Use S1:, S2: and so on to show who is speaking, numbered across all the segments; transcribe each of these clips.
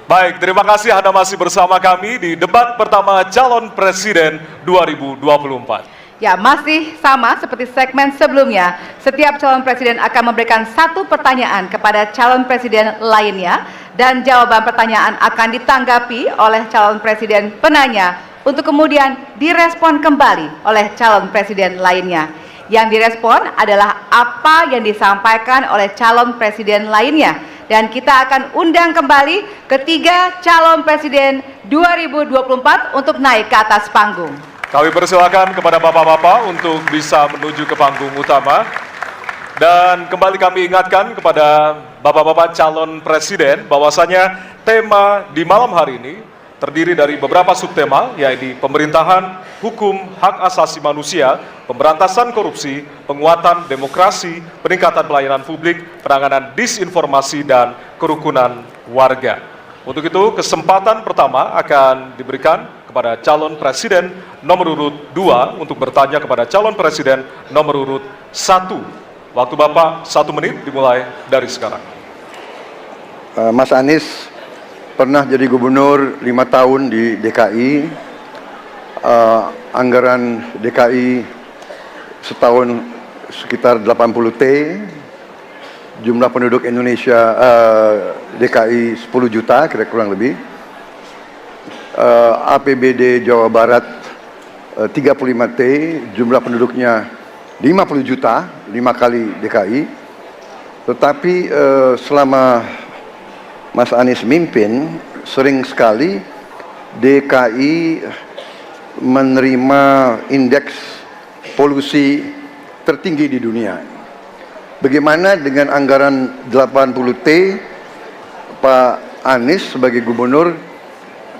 S1: Baik, terima kasih Anda masih bersama kami di debat pertama calon presiden 2024.
S2: Ya, masih sama seperti segmen sebelumnya. Setiap calon presiden akan memberikan satu pertanyaan kepada calon presiden lainnya dan jawaban pertanyaan akan ditanggapi oleh calon presiden penanya untuk kemudian direspon kembali oleh calon presiden lainnya. Yang direspon adalah apa yang disampaikan oleh calon presiden lainnya. Dan kita akan undang kembali ketiga calon presiden 2024 untuk naik ke atas panggung.
S1: Kami persilakan kepada bapak-bapak untuk bisa menuju ke panggung utama. Dan kembali kami ingatkan kepada bapak-bapak calon presiden bahwasanya tema di malam hari ini terdiri dari beberapa subtema, yaitu pemerintahan, hukum, hak asasi manusia, pemberantasan korupsi, penguatan demokrasi, peningkatan pelayanan publik, penanganan disinformasi, dan kerukunan warga. Untuk itu, kesempatan pertama akan diberikan kepada calon presiden nomor urut 2 untuk bertanya kepada calon presiden nomor urut 1. Waktu Bapak 1 menit dimulai dari sekarang.
S3: Mas Anies pernah jadi gubernur 5 tahun di DKI. Anggaran DKI setahun sekitar 80 T. Jumlah penduduk Indonesia DKI 10 juta kira kurang lebih. APBD Jawa Barat 35 T, jumlah penduduknya 50 juta, 5 kali DKI. Tetapi selama Mas Anies mimpin, sering sekali DKI menerima indeks polusi tertinggi di dunia. Bagaimana dengan anggaran 80 T, Pak Anies sebagai gubernur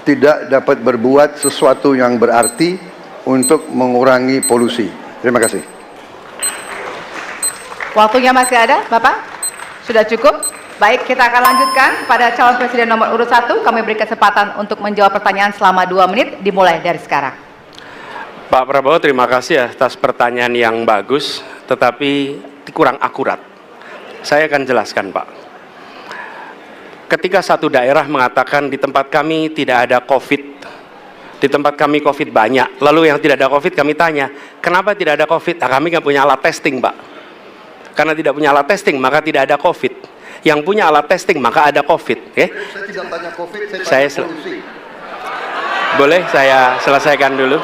S3: tidak dapat berbuat sesuatu yang berarti untuk mengurangi polusi? Terima kasih.
S2: Waktunya masih ada, Bapak? Sudah cukup? Baik, kita akan lanjutkan pada calon presiden nomor urut 1. Kami beri kesempatan untuk menjawab pertanyaan selama 2 menit, dimulai dari sekarang.
S4: Pak Prabowo, terima kasih atas pertanyaan yang bagus, tetapi kurang akurat. Saya akan jelaskan, Pak. Ketika satu daerah mengatakan di tempat kami tidak ada COVID, di tempat kami COVID banyak, lalu yang tidak ada COVID kami tanya, kenapa tidak ada COVID? Nah, kami nggak punya alat testing, Pak. Karena tidak punya alat testing, maka tidak ada COVID. Yang punya alat testing maka ada COVID. Okay?
S3: Saya tidak tanya COVID,
S4: saya
S3: tanya polusi.
S4: Boleh saya selesaikan dulu?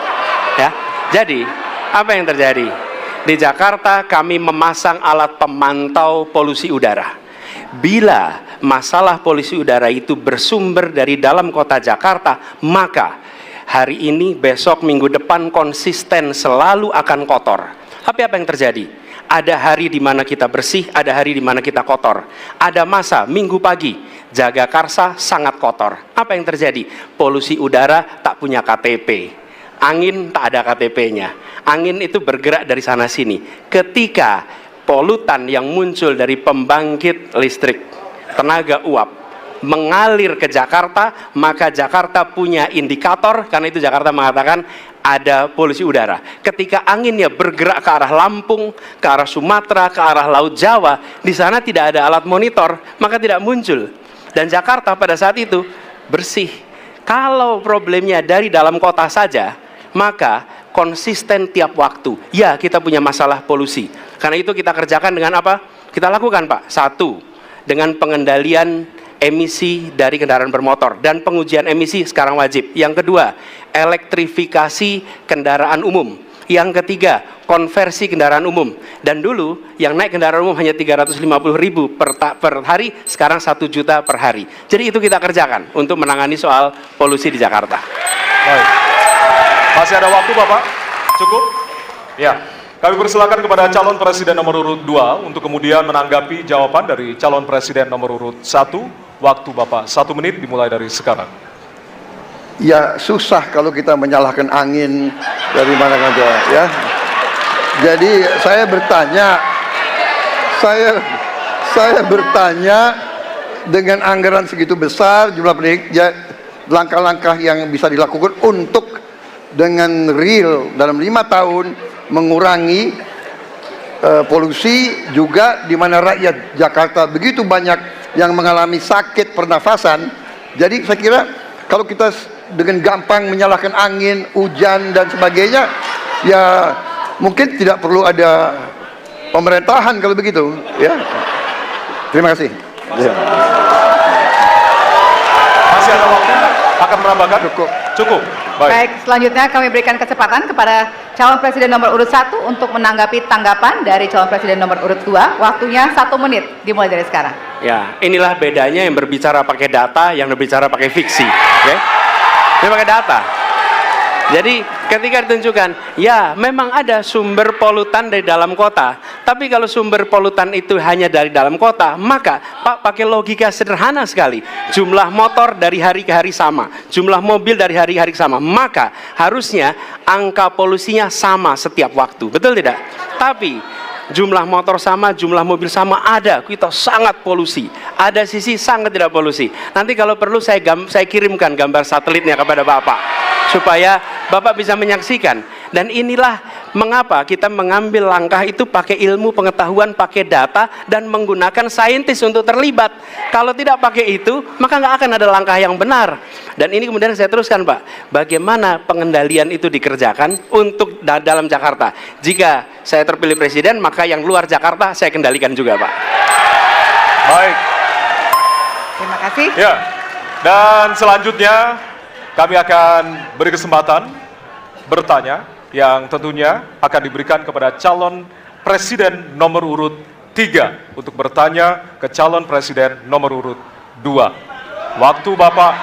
S4: Ya. Jadi, apa yang terjadi? Di Jakarta kami memasang alat pemantau polusi udara. Bila masalah polusi udara itu bersumber dari dalam kota Jakarta, maka hari ini, besok, minggu depan konsisten selalu akan kotor. Tapi apa yang terjadi? Ada hari di mana kita bersih, ada hari di mana kita kotor. Ada masa minggu pagi, Jagakarsa sangat kotor. Apa yang terjadi? Polusi udara tak punya KTP. Angin tak ada KTP-nya. Angin itu bergerak dari sana sini. Ketika polutan yang muncul dari pembangkit listrik, tenaga uap, mengalir ke Jakarta, maka Jakarta punya indikator, karena itu Jakarta mengatakan ada polusi udara. Ketika anginnya bergerak ke arah Lampung, ke arah Sumatera, ke arah Laut Jawa, di sana tidak ada alat monitor, maka tidak muncul. Dan Jakarta pada saat itu bersih. Kalau problemnya dari dalam kota saja, maka konsisten tiap waktu. Ya, kita punya masalah polusi. Karena itu kita kerjakan dengan apa? Kita lakukan, Pak. 1, dengan pengendalian emisi dari kendaraan bermotor dan pengujian emisi sekarang wajib. Yang kedua, elektrifikasi kendaraan umum. Yang ketiga, konversi kendaraan umum. Dan dulu yang naik kendaraan umum hanya 350.000 per hari, sekarang 1 juta per hari. Jadi itu kita kerjakan untuk menangani soal polusi di Jakarta.
S1: Baik. Masih ada waktu, Bapak? Cukup? Ya. Kami persilakan kepada calon presiden nomor urut 2 untuk kemudian menanggapi jawaban dari calon presiden nomor urut 1. Waktu Bapak 1 menit dimulai dari sekarang.
S3: Ya, susah kalau kita menyalahkan angin dari mana saja, ya. Jadi saya bertanya dengan anggaran segitu besar, jumlah penduduk, langkah-langkah yang bisa dilakukan untuk dengan real dalam 5 tahun mengurangi polusi, juga di mana rakyat Jakarta begitu banyak yang mengalami sakit pernafasan Jadi saya kira kalau kita dengan gampang menyalahkan angin, hujan dan sebagainya, ya mungkin tidak perlu ada pemerintahan kalau begitu, ya. Terima kasih. Ya.
S1: Masih ada waktu, akan menambahkan?
S3: Cukup.
S1: Cukup.
S2: Baik, selanjutnya kami berikan kesempatan kepada calon presiden nomor urut 1 untuk menanggapi tanggapan dari calon presiden nomor urut 2. Waktunya 1 menit, dimulai dari sekarang.
S4: Ya, inilah bedanya yang berbicara pakai data, yang berbicara pakai fiksi. Oke? Ini pakai data. Jadi ketika ditunjukkan, ya memang ada sumber polutan dari dalam kota. Tapi kalau sumber polutan itu hanya dari dalam kota, maka Pak pakai logika sederhana sekali. Jumlah motor dari hari ke hari sama, jumlah mobil dari hari ke hari sama. Maka harusnya angka polusinya sama setiap waktu. Betul tidak? Tapi jumlah motor sama, jumlah mobil sama, ada kita sangat polusi, ada sisi sangat tidak polusi. Nanti kalau perlu saya kirimkan gambar satelitnya kepada Bapak supaya Bapak bisa menyaksikan. Dan inilah mengapa kita mengambil langkah itu pakai ilmu pengetahuan, pakai data, dan menggunakan saintis untuk terlibat. Kalau tidak pakai itu, maka nggak akan ada langkah yang benar. Dan ini kemudian saya teruskan, Pak, bagaimana pengendalian itu dikerjakan untuk dalam Jakarta. Jika saya terpilih presiden, maka yang luar Jakarta saya kendalikan juga, Pak.
S1: Baik.
S2: Terima kasih.
S1: Ya. Dan selanjutnya kami akan beri kesempatan bertanya yang tentunya akan diberikan kepada calon presiden nomor urut 3 untuk bertanya ke calon presiden nomor urut 2. Waktu Bapak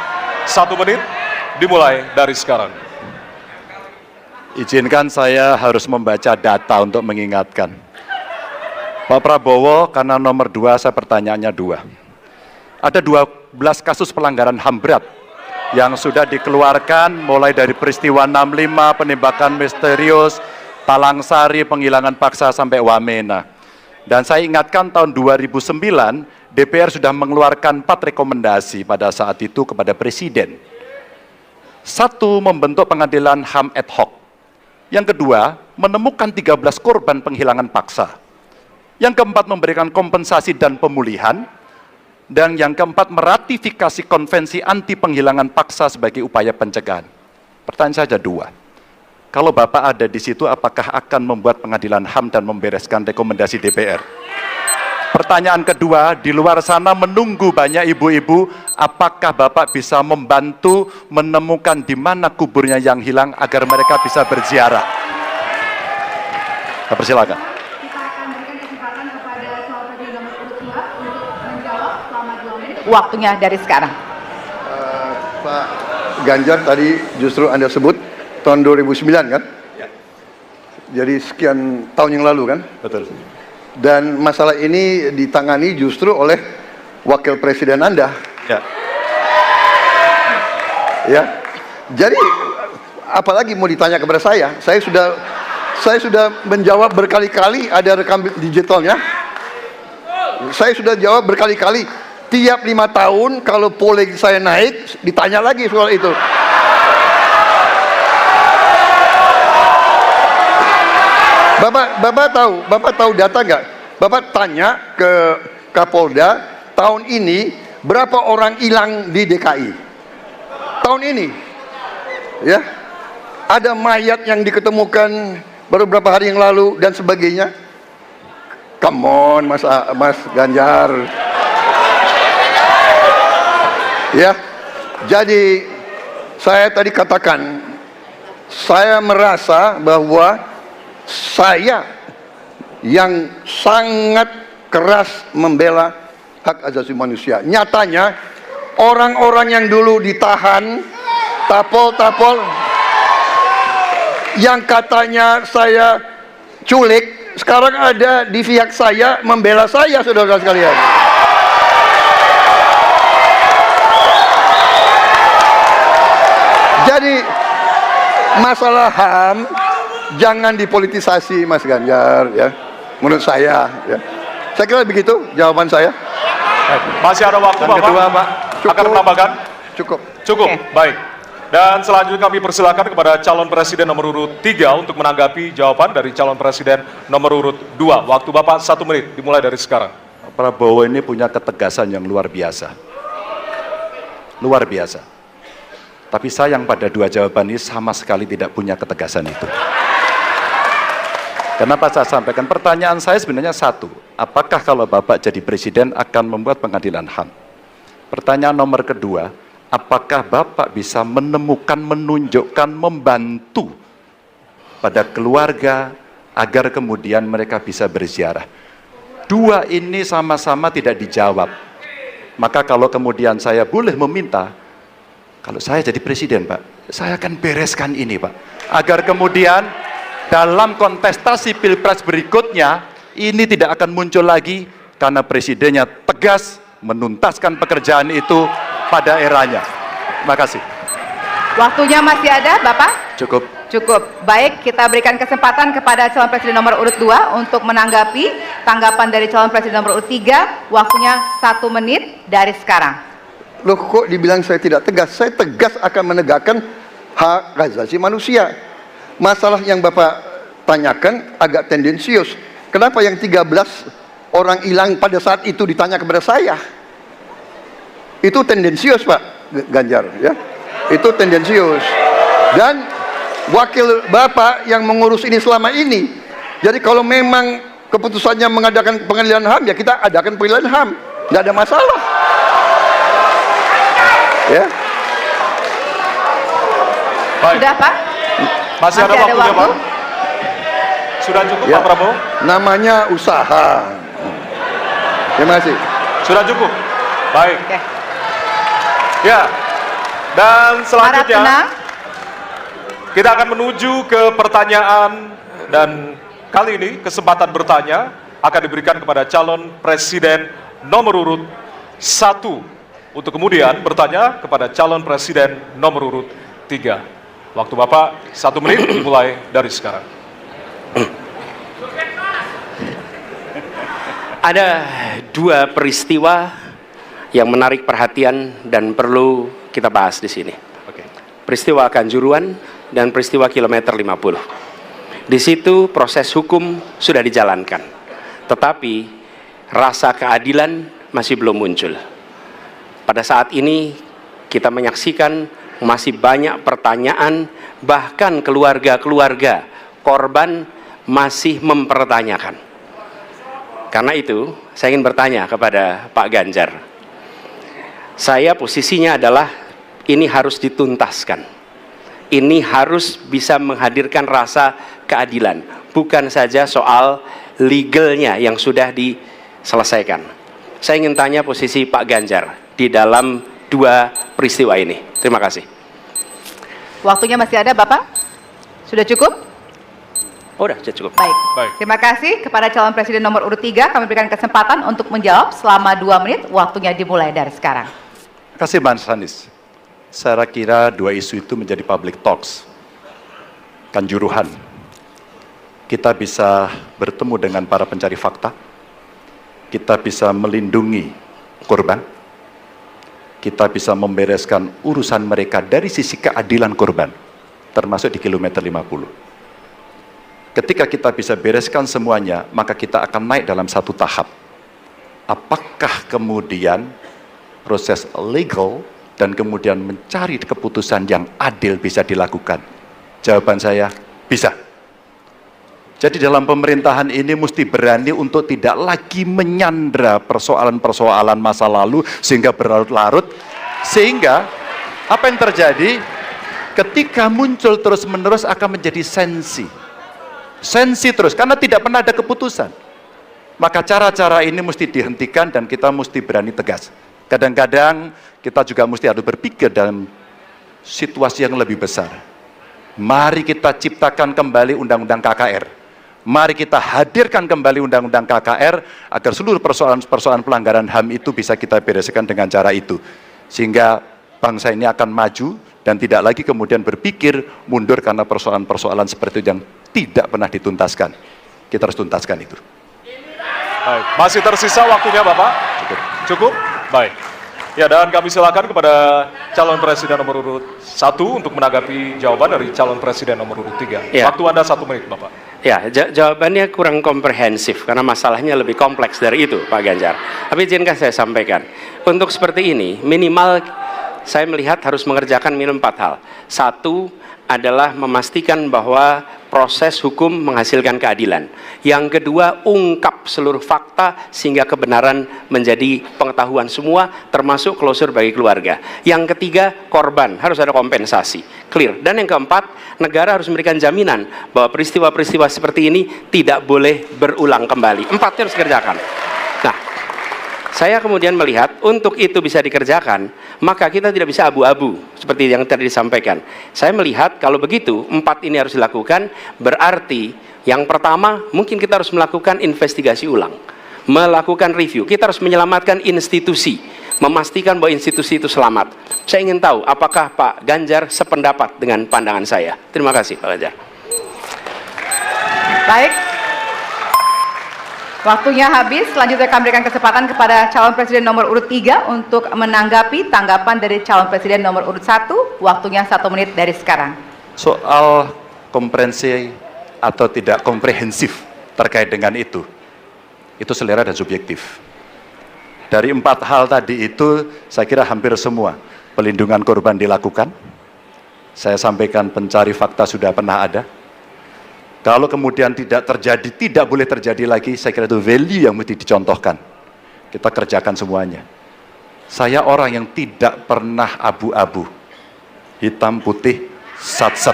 S1: 1 menit dimulai dari sekarang.
S5: Izinkan saya harus membaca data untuk mengingatkan. Pak Prabowo, karena nomor 2 saya pertanyaannya 2. Ada 12 kasus pelanggaran HAM berat yang sudah dikeluarkan mulai dari peristiwa 65, penembakan misterius, Talang Sari, penghilangan paksa sampai Wamena. Dan saya ingatkan tahun 2009, DPR sudah mengeluarkan 4 rekomendasi pada saat itu kepada Presiden. 1, membentuk pengadilan HAM ad hoc. Yang kedua, menemukan 13 korban penghilangan paksa. Yang keempat, memberikan kompensasi dan pemulihan. Dan yang keempat, meratifikasi konvensi anti penghilangan paksa sebagai upaya pencegahan. Pertanyaan saja 2. Kalau Bapak ada di situ, apakah akan membuat pengadilan HAM dan membereskan rekomendasi DPR? Pertanyaan kedua, di luar sana menunggu banyak ibu-ibu, apakah Bapak bisa membantu menemukan di mana kuburnya yang hilang agar mereka bisa berziarah? Persilakan.
S2: Waktunya dari sekarang.
S3: Pak Ganjar tadi justru Anda sebut tahun 2009 kan?
S5: Ya.
S3: Jadi sekian tahun yang lalu kan?
S5: Betul.
S3: Dan masalah ini ditangani justru oleh wakil presiden Anda.
S5: Ya.
S3: Ya. Jadi apalagi mau ditanya kepada saya? Saya sudah menjawab berkali-kali, ada rekam digitalnya. Saya sudah jawab berkali-kali. Tiap 5 tahun kalau polling saya naik, ditanya lagi soal itu. Bapak tahu data nggak? Bapak tanya ke Kapolda, tahun ini berapa orang hilang di DKI? Tahun ini, ya, ada mayat yang diketemukan baru beberapa hari yang lalu dan sebagainya. Come on, Mas Ganjar. Ya, jadi saya tadi katakan, saya merasa bahwa saya yang sangat keras membela hak asasi manusia. Nyatanya, orang-orang yang dulu ditahan, tapol-tapol, yang katanya saya culik, sekarang ada di pihak saya membela saya, saudara sekalian. Jadi masalah HAM jangan dipolitisasi, Mas Ganjar, ya. Menurut saya, ya. Saya kira begitu jawaban saya.
S1: Masih ada waktu, Bapak.
S3: Kedua, Pak.
S1: Akan menambahkan?
S3: Cukup.
S1: Cukup. Baik. Dan selanjutnya kami persilakan kepada calon presiden nomor urut 3 untuk menanggapi jawaban dari calon presiden nomor urut 2. Waktu Bapak 1 menit dimulai dari sekarang.
S5: Prabowo ini punya ketegasan yang luar biasa. luar biasa. Tapi sayang pada dua jawaban ini sama sekali tidak punya ketegasan itu. Kenapa saya sampaikan? Pertanyaan saya sebenarnya satu, apakah kalau Bapak jadi presiden akan membuat pengadilan HAM? Pertanyaan nomor kedua, apakah Bapak bisa menemukan, menunjukkan, membantu pada keluarga agar kemudian mereka bisa berziarah? Dua ini sama-sama tidak dijawab. Maka kalau kemudian saya boleh meminta, kalau saya jadi presiden Pak, saya akan bereskan ini Pak, agar kemudian dalam kontestasi pilpres berikutnya ini tidak akan muncul lagi, karena presidennya tegas menuntaskan pekerjaan itu pada eranya. Terima kasih.
S2: Waktunya masih ada, Bapak?
S5: Cukup.
S2: Cukup. Baik, kita berikan kesempatan kepada calon presiden nomor urut 2 untuk menanggapi tanggapan dari calon presiden nomor urut 3. Waktunya 1 menit dari sekarang.
S3: Loh, kok dibilang saya tidak tegas? Saya tegas akan menegakkan hak asasi manusia. Masalah yang Bapak tanyakan agak tendensius. Kenapa yang 13 orang hilang pada saat itu ditanya kepada saya? Itu tendensius Pak Ganjar, ya. Itu tendensius. Dan wakil Bapak yang mengurus ini selama ini. Jadi kalau memang keputusannya mengadakan pengadilan HAM, ya kita adakan pengadilan HAM. Nggak ada masalah. Ya.
S1: Baik.
S2: Sudah, Pak?
S1: Masih ada waktunya, Pak? Sudah cukup,
S3: Ya.
S1: Pak Prabowo?
S3: Namanya usaha. Terima kasih.
S1: Sudah cukup? Baik.
S2: Oke.
S1: Ya, dan
S2: Harap
S1: selanjutnya
S2: tenang.
S1: kita akan menuju ke pertanyaan, dan kali ini kesempatan bertanya akan diberikan kepada calon presiden nomor urut 1 untuk kemudian bertanya kepada calon presiden nomor urut 3. Waktu Bapak 1 menit dimulai dari sekarang.
S4: Ada dua peristiwa yang menarik perhatian dan perlu kita bahas di sini.
S1: Oke.
S4: Peristiwa Kanjuruhan dan peristiwa kilometer 50. Di situ proses hukum sudah dijalankan, tetapi rasa keadilan masih belum muncul. Pada saat ini kita menyaksikan masih banyak pertanyaan, bahkan keluarga-keluarga korban masih mempertanyakan. Karena itu, saya ingin bertanya kepada Pak Ganjar. Saya posisinya adalah ini harus dituntaskan. Ini harus bisa menghadirkan rasa keadilan, bukan saja soal legalnya yang sudah diselesaikan. Saya ingin tanya posisi Pak Ganjar di dalam dua peristiwa ini. Terima kasih.
S2: Waktunya masih ada, Bapak? Sudah cukup?
S4: Oh, udah cukup.
S2: Baik.
S1: Baik.
S2: Terima kasih kepada calon presiden nomor urut 3. Kami berikan kesempatan untuk menjawab selama 2 menit. Waktunya dimulai dari sekarang.
S5: Terima kasih Mas Anies. Saya kira dua isu itu menjadi public talks. Kanjuruhan. Kita bisa bertemu dengan para pencari fakta. Kita bisa melindungi korban. Kita bisa membereskan urusan mereka dari sisi keadilan korban, termasuk di kilometer 50. Ketika kita bisa bereskan semuanya, maka kita akan naik dalam satu tahap. Apakah kemudian proses legal dan kemudian mencari keputusan yang adil bisa dilakukan? Jawaban saya, bisa. Jadi dalam pemerintahan ini mesti berani untuk tidak lagi menyandra persoalan-persoalan masa lalu sehingga berlarut-larut, sehingga apa yang terjadi ketika muncul terus-menerus akan menjadi sensi terus, karena tidak pernah ada keputusan. Maka cara-cara ini mesti dihentikan dan kita mesti berani tegas. Kadang-kadang kita juga mesti harus berpikir dalam situasi yang lebih besar. Mari kita ciptakan kembali Undang-Undang KKR. Mari kita hadirkan kembali Undang-Undang KKR agar seluruh persoalan-persoalan pelanggaran HAM itu bisa kita bereskan dengan cara itu. Sehingga bangsa ini akan maju dan tidak lagi kemudian berpikir mundur karena persoalan-persoalan seperti itu yang tidak pernah dituntaskan. Kita harus tuntaskan itu.
S1: Baik. Masih tersisa waktunya Bapak?
S5: Cukup.
S1: Cukup? Baik. Ya, dan kami silakan kepada calon presiden nomor urut 1 untuk menanggapi jawaban dari calon presiden nomor urut 3.
S4: Ya.
S1: Waktu Anda 1 menit, Bapak.
S4: Ya, jawabannya kurang komprehensif karena masalahnya lebih kompleks dari itu, Pak Ganjar. Tapi izinkan saya sampaikan, untuk seperti ini minimal saya melihat harus mengerjakan minimum 4 hal. Satu adalah memastikan bahwa proses hukum menghasilkan keadilan. Yang kedua, ungkap seluruh fakta sehingga kebenaran menjadi pengetahuan semua, termasuk closure bagi keluarga. Yang ketiga, korban, harus ada kompensasi, clear. Dan yang keempat, negara harus memberikan jaminan bahwa peristiwa-peristiwa seperti ini tidak boleh berulang kembali. 4 harus dikerjakan. Nah, saya kemudian melihat untuk itu bisa dikerjakan, maka kita tidak bisa abu-abu seperti yang tadi disampaikan. Saya melihat kalau begitu 4 ini harus dilakukan, berarti yang pertama mungkin kita harus melakukan investigasi ulang, melakukan review. Kita harus menyelamatkan institusi, memastikan bahwa institusi itu selamat. Saya ingin tahu apakah Pak Ganjar sependapat dengan pandangan saya. Terima kasih Pak Ganjar.
S2: Baik. Waktunya habis, selanjutnya kami berikan kesempatan kepada calon presiden nomor urut 3 untuk menanggapi tanggapan dari calon presiden nomor urut 1. Waktunya 1 menit dari sekarang.
S5: Soal komprehensi atau tidak komprehensif terkait dengan itu selera dan subjektif. Dari 4 hal tadi itu, saya kira hampir semua pelindungan korban dilakukan. Saya sampaikan pencari fakta sudah pernah ada. Kalau kemudian tidak terjadi, tidak boleh terjadi lagi, saya kira itu value yang mesti dicontohkan. Kita kerjakan semuanya. Saya orang yang tidak pernah abu-abu, hitam putih, sat-set.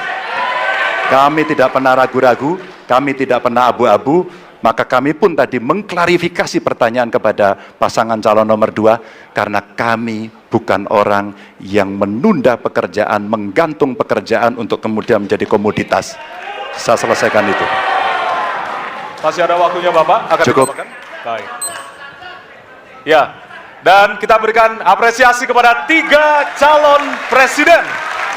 S5: Kami tidak pernah ragu-ragu, kami tidak pernah abu-abu, maka kami pun tadi mengklarifikasi pertanyaan kepada pasangan calon nomor 2, karena kami bukan orang yang menunda pekerjaan, menggantung pekerjaan untuk kemudian menjadi komoditas. Saya selesaikan itu.
S1: Masih ada waktunya Bapak? Akan
S5: Cukup.
S1: ditambahkan? Baik. Ya, dan kita berikan apresiasi kepada 3 calon presiden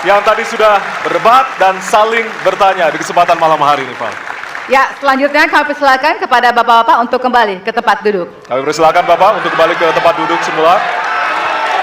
S1: yang tadi sudah berdebat dan saling bertanya di kesempatan malam hari ini, Pak.
S2: Ya, selanjutnya kami persilakan kepada Bapak-Bapak untuk kembali ke tempat duduk.
S1: Kami persilakan Bapak untuk kembali ke tempat duduk semula.